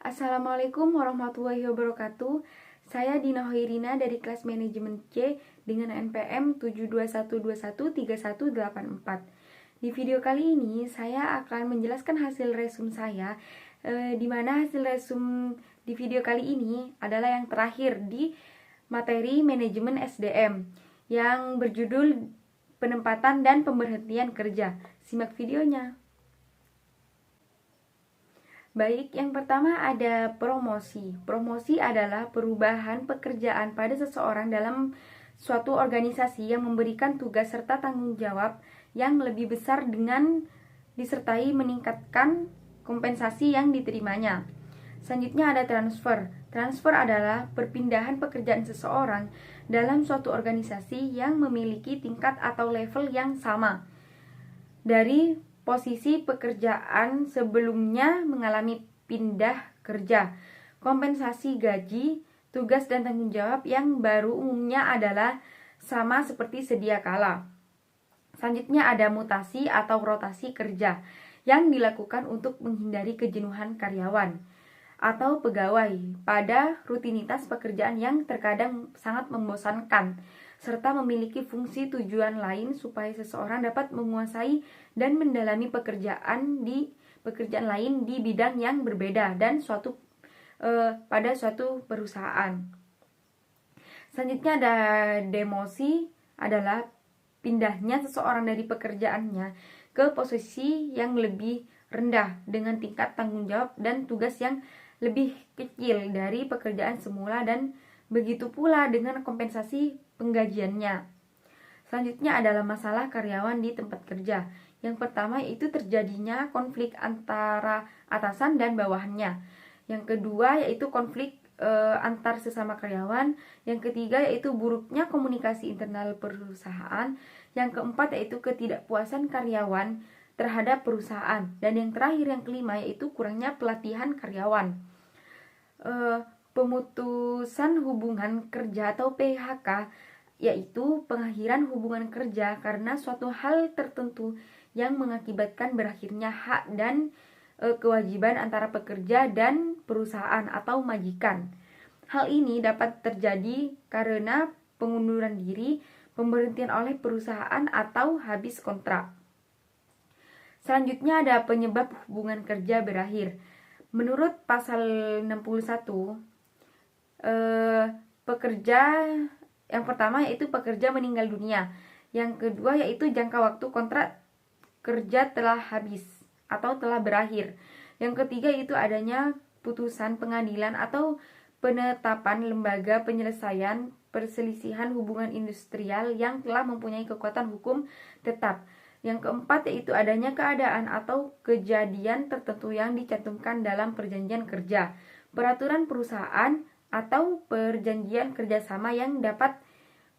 Assalamualaikum warahmatullahi wabarakatuh. Saya Dina Hoirina dari kelas manajemen C dengan NPM 721213184. Di video kali ini saya akan menjelaskan hasil resum saya, di mana hasil resum di video kali ini adalah yang terakhir di materi manajemen SDM yang berjudul penempatan dan pemberhentian kerja. Simak videonya. Baik, yang pertama ada promosi. Promosi adalah perubahan pekerjaan pada seseorang dalam suatu organisasi yang memberikan tugas serta tanggung jawab yang lebih besar dengan disertai meningkatkan kompensasi yang diterimanya. Selanjutnya ada transfer. Transfer adalah perpindahan pekerjaan seseorang dalam suatu organisasi yang memiliki tingkat atau level yang sama dari posisi pekerjaan sebelumnya mengalami pindah kerja. Kompensasi gaji, tugas dan tanggung jawab yang baru umumnya adalah sama seperti sedia kala. Selanjutnya ada mutasi atau rotasi kerja yang dilakukan untuk menghindari kejenuhan karyawan atau pegawai pada rutinitas pekerjaan yang terkadang sangat membosankan, serta memiliki fungsi tujuan lain supaya seseorang dapat menguasai dan mendalami pekerjaan lain di bidang yang berbeda dan pada suatu perusahaan. Selanjutnya ada demosi, adalah pindahnya seseorang dari pekerjaannya ke posisi yang lebih rendah dengan tingkat tanggung jawab dan tugas yang lebih kecil dari pekerjaan semula, dan begitu pula dengan kompensasi penggajiannya. Selanjutnya adalah masalah karyawan di tempat kerja. Yang pertama yaitu terjadinya konflik antara atasan dan bawahannya. Yang kedua yaitu konflik antar sesama karyawan. Yang ketiga yaitu buruknya komunikasi internal perusahaan. Yang keempat yaitu ketidakpuasan karyawan terhadap perusahaan. Dan yang terakhir, yang kelima, yaitu kurangnya pelatihan karyawan. Pemutusan hubungan kerja atau PHK yaitu pengakhiran hubungan kerja karena suatu hal tertentu yang mengakibatkan berakhirnya hak dan kewajiban antara pekerja dan perusahaan atau majikan. Hal ini dapat terjadi karena pengunduran diri, pemberhentian oleh perusahaan, atau habis kontrak. Selanjutnya ada penyebab hubungan kerja berakhir. Menurut pasal 61, pekerja yang pertama yaitu pekerja meninggal dunia. Yang kedua yaitu jangka waktu kontrak kerja telah habis atau telah berakhir. Yang ketiga itu adanya putusan pengadilan atau penetapan lembaga penyelesaian perselisihan hubungan industrial yang telah mempunyai kekuatan hukum tetap. Yang keempat yaitu adanya keadaan atau kejadian tertentu yang dicantumkan dalam perjanjian kerja, peraturan perusahaan, atau perjanjian kerjasama yang dapat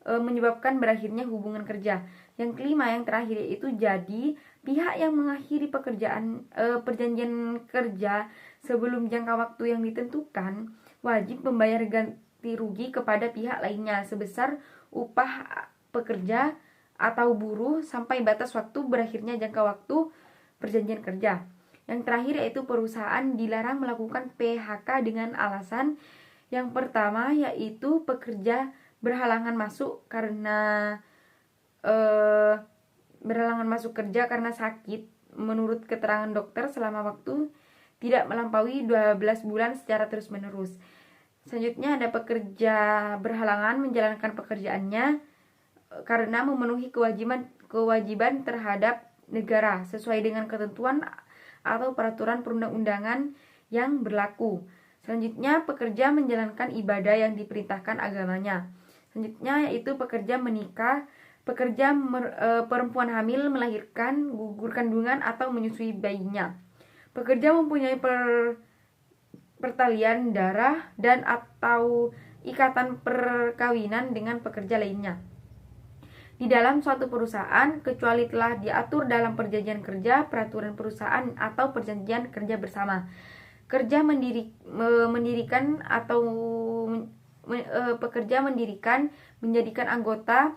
menyebabkan berakhirnya hubungan kerja. Yang kelima, yang terakhir, yaitu jadi pihak yang mengakhiri perjanjian kerja sebelum jangka waktu yang ditentukan wajib membayar ganti rugi kepada pihak lainnya sebesar upah pekerja atau buruh sampai batas waktu berakhirnya jangka waktu perjanjian kerja. Yang terakhir yaitu perusahaan dilarang melakukan PHK dengan alasan yang pertama yaitu pekerja berhalangan masuk kerja karena sakit menurut keterangan dokter selama waktu tidak melampaui 12 bulan secara terus-menerus. Selanjutnya ada pekerja berhalangan menjalankan pekerjaannya karena memenuhi kewajiban terhadap negara sesuai dengan ketentuan atau peraturan perundang-undangan yang berlaku. Selanjutnya, pekerja menjalankan ibadah yang diperintahkan agamanya. Selanjutnya yaitu pekerja menikah, perempuan hamil, melahirkan, gugur kandungan atau menyusui bayinya. Pekerja mempunyai pertalian darah dan atau ikatan perkawinan dengan pekerja lainnya di dalam suatu perusahaan, kecuali telah diatur dalam perjanjian kerja, peraturan perusahaan, atau perjanjian kerja bersama. Pekerja mendirikan, menjadikan anggota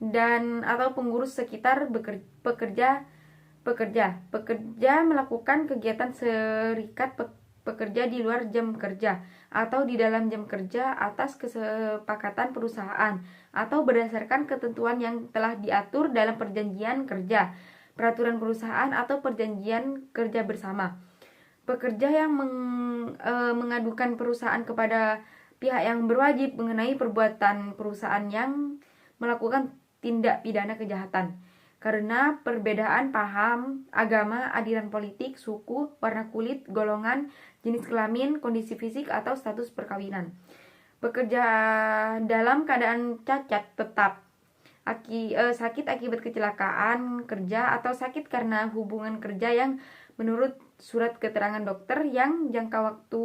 dan atau pengurus sekitar pekerja melakukan kegiatan serikat pekerja di luar jam kerja atau di dalam jam kerja atas kesepakatan perusahaan atau berdasarkan ketentuan yang telah diatur dalam perjanjian kerja, peraturan perusahaan atau perjanjian kerja bersama. Pekerja yang mengadukan perusahaan kepada pihak yang berwajib mengenai perbuatan perusahaan yang melakukan tindak pidana kejahatan karena perbedaan paham, agama, aliran politik, suku, warna kulit, golongan, jenis kelamin, kondisi fisik, atau status perkawinan. Bekerja dalam keadaan cacat tetap, sakit akibat kecelakaan kerja, atau sakit karena hubungan kerja yang menurut surat keterangan dokter yang jangka waktu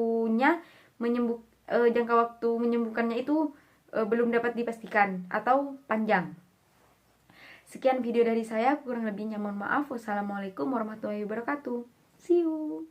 menyembuhkannya itu belum dapat dipastikan atau panjang. Sekian video dari saya, kurang lebihnya mohon maaf. Wassalamualaikum warahmatullahi wabarakatuh. See you.